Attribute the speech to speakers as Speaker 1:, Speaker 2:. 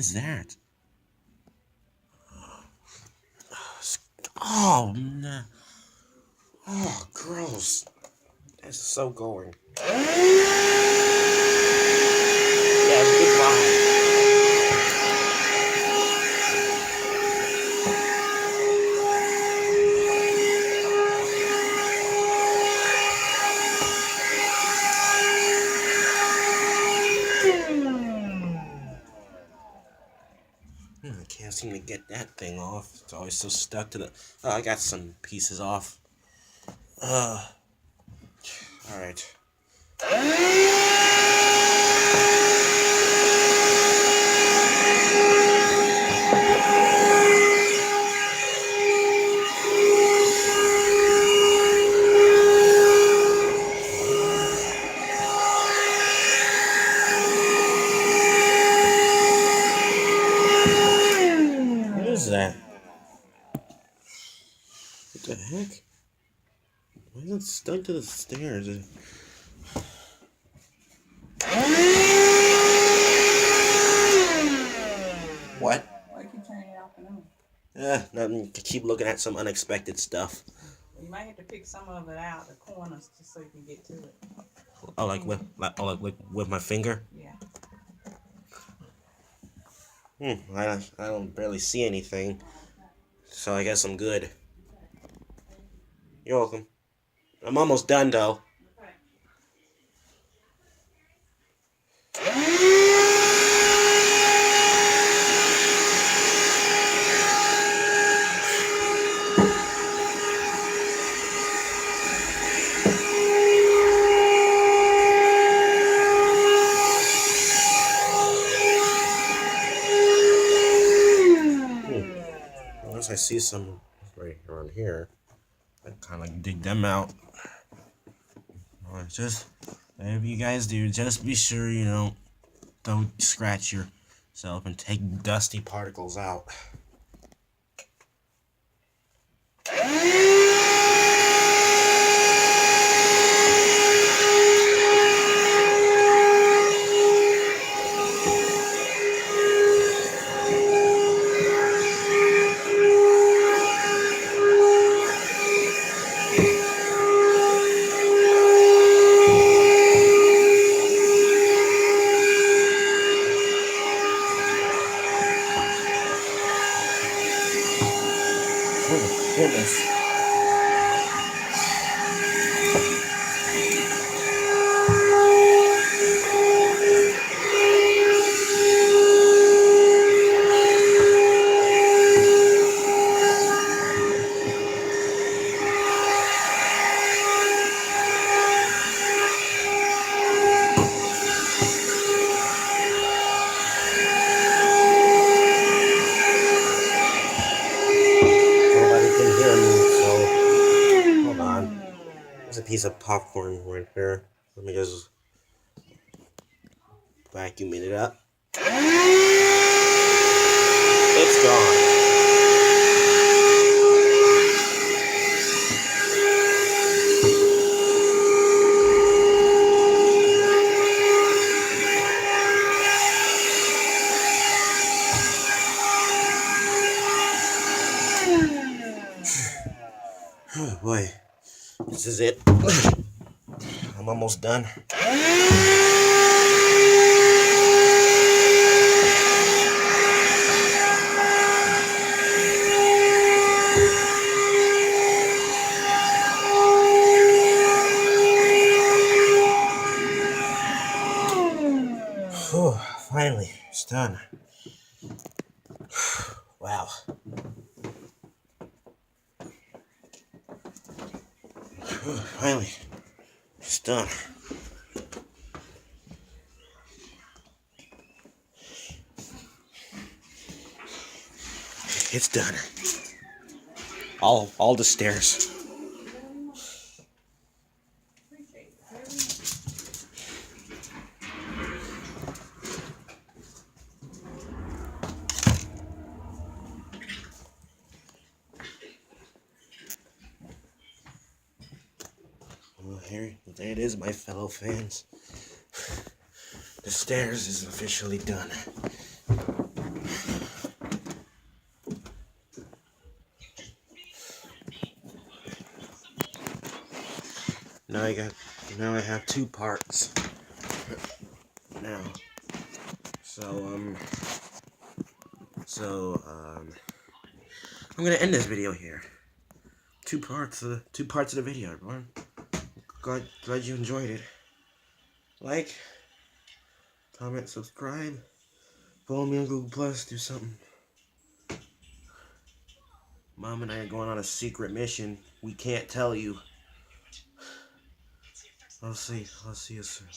Speaker 1: is that? Oh, no. Oh, gross. That's so going. Yeah, goodbye. I can't seem to get that thing off. It's always so stuck to the... Oh, I got some pieces off. Alright. What is that? What the heck? Why is it stuck to the stairs? What?
Speaker 2: Why keep turning it off and on?
Speaker 1: Nothing. Keep looking at some unexpected stuff.
Speaker 2: You might have to pick some of it out, the corners, just so you can get to it.
Speaker 1: Oh, like with my finger?
Speaker 2: Yeah.
Speaker 1: I don't barely see anything. So I guess I'm good. You're welcome. I'm almost done, though. Once I see some right around here, I kind of dig them out. Just whatever you guys do, just be sure you don't scratch yourself and take dusty particles out. Oh, goodness. Nobody can hear me, so hold on. There's a piece of popcorn right here. Let me just vacuum it up. It's gone. Oh boy, this is it. I'm almost done. Whew, finally, it's done. Wow. Whew, finally, it's done. It's done. All the stairs. Well, here, there it is, my fellow fans. The stairs is officially done. I have 2 parts now. I'm gonna end this video here. 2 parts of the video, everyone. Glad you enjoyed it. Like, comment, subscribe, follow me on Google Plus, do something. Mom and I are going on a secret mission. We can't tell you. I'll see you soon.